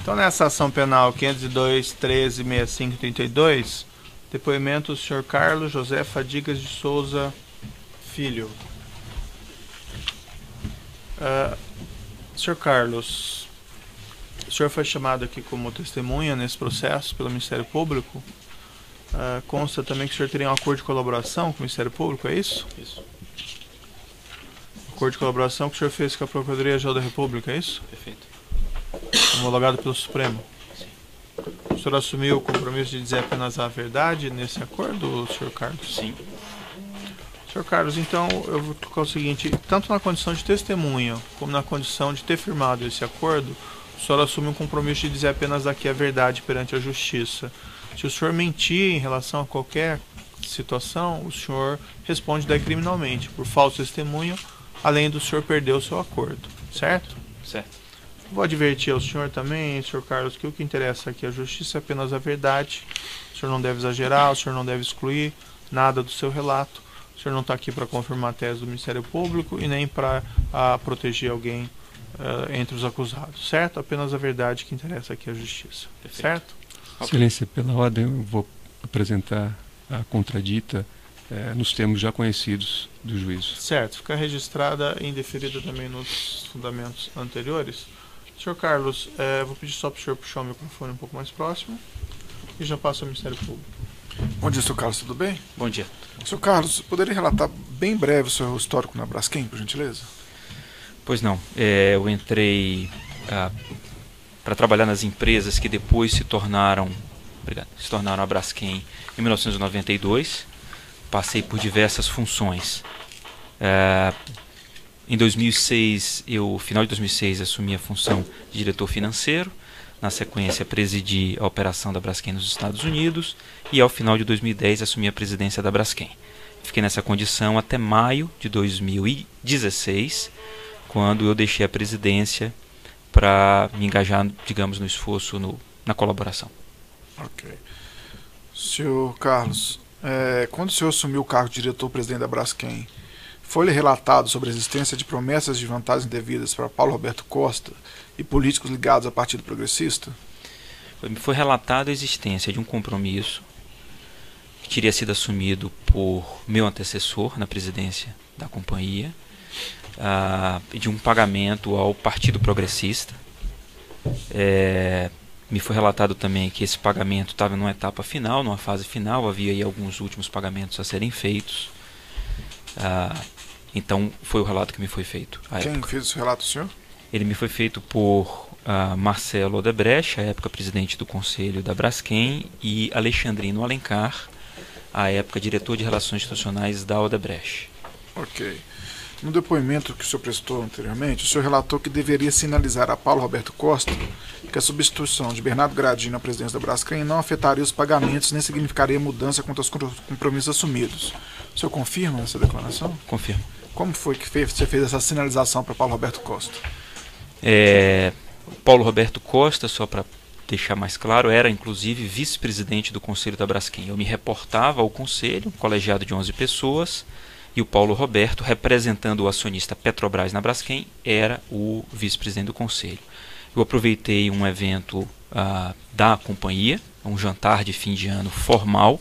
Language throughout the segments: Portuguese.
Então, nessa ação penal 502.13.65.32, depoimento do senhor Carlos José Fadigas de Souza Filho. Senhor Carlos, o senhor foi chamado aqui como testemunha nesse processo pelo Ministério Público. Consta também que o senhor teria um acordo de colaboração com o Ministério Público, é isso? Isso. Acordo de colaboração que o senhor fez com a Procuradoria-Geral da República, é isso? Perfeito. Homologado pelo Supremo. Sim. O senhor assumiu o compromisso de dizer apenas a verdade nesse acordo, senhor Carlos? Sim. Senhor Carlos, então eu vou colocar o seguinte: tanto na condição de testemunha como na condição de ter firmado esse acordo, o senhor assume um compromisso de dizer apenas aqui a verdade perante a justiça. Se o senhor mentir em relação a qualquer situação, o senhor responde daí criminalmente por falso testemunho, além do senhor perder o seu acordo, certo? Certo. Vou advertir ao senhor também, senhor Carlos, que o que interessa aqui é a justiça, é apenas a verdade. O senhor não deve exagerar, o senhor não deve excluir nada do seu relato. O senhor não está aqui para confirmar a tese do Ministério Público e nem para proteger alguém entre os acusados, certo? Apenas a verdade que interessa aqui é a justiça, Perfeito. certo? Excelência, pela ordem eu vou apresentar a contradita nos termos já conhecidos do juízo. Certo, fica registrada e indeferida também nos fundamentos anteriores. Senhor Carlos, vou pedir só para o senhor puxar o microfone um pouco mais próximo e já passo ao Ministério Público. Bom dia, Sr. Carlos, tudo bem? Bom dia. Sr. Carlos, poderia relatar bem breve o seu histórico na Braskem, por gentileza? Pois não. Eu entrei para trabalhar nas empresas que depois se tornaram a Braskem em 1992. Passei por diversas funções. Em 2006, final de 2006, assumi a função de diretor financeiro. Na sequência, presidi a operação da Braskem nos Estados Unidos. E ao final de 2010, assumi a presidência da Braskem. Fiquei nessa condição até maio de 2016, quando eu deixei a presidência para me engajar, digamos, no esforço, na colaboração. Ok. Senhor Carlos, quando o senhor assumiu o cargo de diretor-presidente da Braskem, foi-lhe relatado sobre a existência de promessas de vantagens indevidas para Paulo Roberto Costa e políticos ligados ao Partido Progressista? Me foi relatada a existência de um compromisso que teria sido assumido por meu antecessor na presidência da companhia, de um pagamento ao Partido Progressista. Me foi relatado também que esse pagamento estava numa etapa final, numa fase final, havia aí alguns últimos pagamentos a serem feitos. Então foi o relato que me foi feito à época. Quem fez esse relato, senhor? Ele me foi feito por Marcelo Odebrecht, à época presidente do Conselho da Braskem, e Alexandrino Alencar, à época diretor de Relações Institucionais da Odebrecht. Ok. No depoimento que o senhor prestou anteriormente, o senhor relatou que deveria sinalizar a Paulo Roberto Costa que a substituição de Bernardo Gradinho na presidência da Braskem não afetaria os pagamentos nem significaria mudança quanto aos compromissos assumidos. O senhor confirma essa declaração? Confirmo. Como foi que você fez essa sinalização para Paulo Roberto Costa? Paulo Roberto Costa, só para deixar mais claro, era inclusive vice-presidente do Conselho da Braskem. Eu me reportava ao Conselho, um colegiado de 11 pessoas, e o Paulo Roberto, representando o acionista Petrobras na Braskem, era o vice-presidente do Conselho. Eu aproveitei um evento da companhia, um jantar de fim de ano formal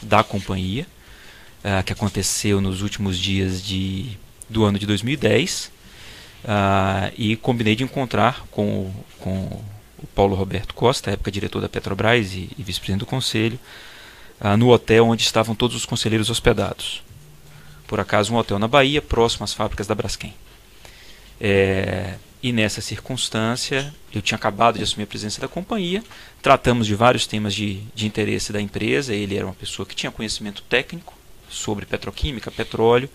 da companhia, que aconteceu nos últimos dias do ano de 2010, e combinei de encontrar com o Paulo Roberto Costa, à época diretor da Petrobras e vice-presidente do Conselho, no hotel onde estavam todos os conselheiros hospedados. Por acaso, um hotel na Bahia, próximo às fábricas da Braskem. E nessa circunstância, eu tinha acabado de assumir a presidência da companhia, tratamos de vários temas de interesse da empresa. Ele era uma pessoa que tinha conhecimento técnico sobre petroquímica, petróleo,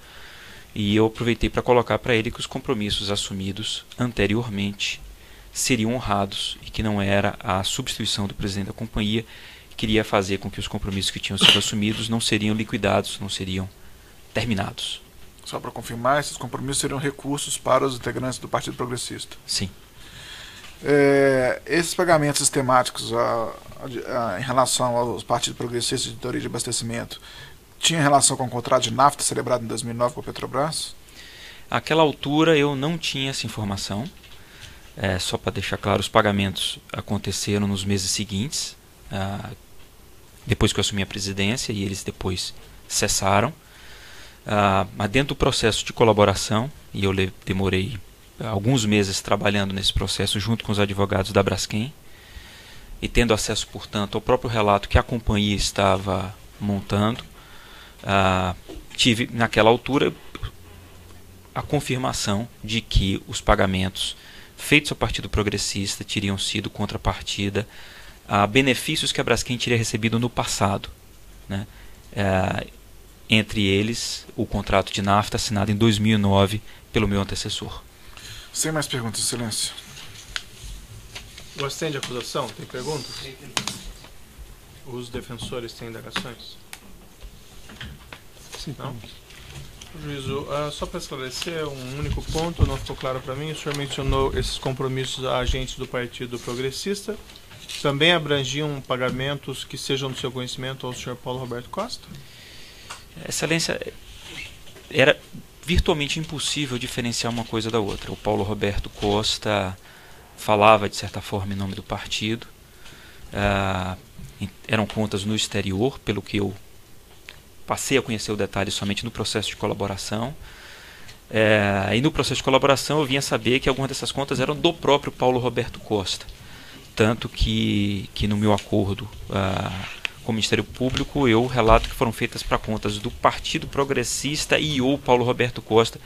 e eu aproveitei para colocar para ele que os compromissos assumidos anteriormente seriam honrados e que não era a substituição do presidente da companhia que queria fazer com que os compromissos que tinham sido assumidos não seriam liquidados, não seriam terminados. Só para confirmar, esses compromissos seriam recursos para os integrantes do Partido Progressista? Sim. Esses pagamentos sistemáticos em relação aos partidos progressistas de editoria de abastecimento tinha relação com o contrato de nafta celebrado em 2009 com a Petrobras? Àquela altura eu não tinha essa informação. Só para deixar claro, os pagamentos aconteceram nos meses seguintes, depois que eu assumi a presidência, e eles depois cessaram. Mas dentro do processo de colaboração, e eu demorei alguns meses trabalhando nesse processo junto com os advogados da Braskem, e tendo acesso, portanto, ao próprio relato que a companhia estava montando, tive, naquela altura, a confirmação de que os pagamentos feitos ao Partido Progressista teriam sido contrapartida a benefícios que a Braskem teria recebido no passado, né? Entre eles, o contrato de nafta assinado em 2009 pelo meu antecessor. Sem mais perguntas, Excelência. O assistente de acusação tem perguntas? Os defensores têm indagações? Sim, não? Juízo, só para esclarecer um único ponto, não ficou claro para mim, o senhor mencionou esses compromissos a agentes do Partido Progressista, também abrangiam pagamentos que sejam do seu conhecimento ao senhor Paulo Roberto Costa? Excelência, era virtualmente impossível diferenciar uma coisa da outra. O Paulo Roberto Costa falava, de certa forma, em nome do partido, eram contas no exterior, pelo que eu passei a conhecer o detalhe somente no processo de colaboração. E no processo de colaboração eu vinha saber que algumas dessas contas eram do próprio Paulo Roberto Costa. Tanto que no meu acordo com o Ministério Público eu relato que foram feitas para contas do Partido Progressista e ou Paulo Roberto Costa,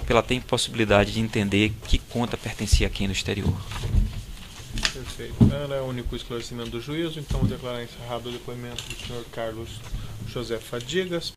pela tem possibilidade de entender que conta pertencia a quem no exterior. Perfeito. Era o único esclarecimento do juízo, então vou declarar encerrado o depoimento do senhor Carlos José Fadigas.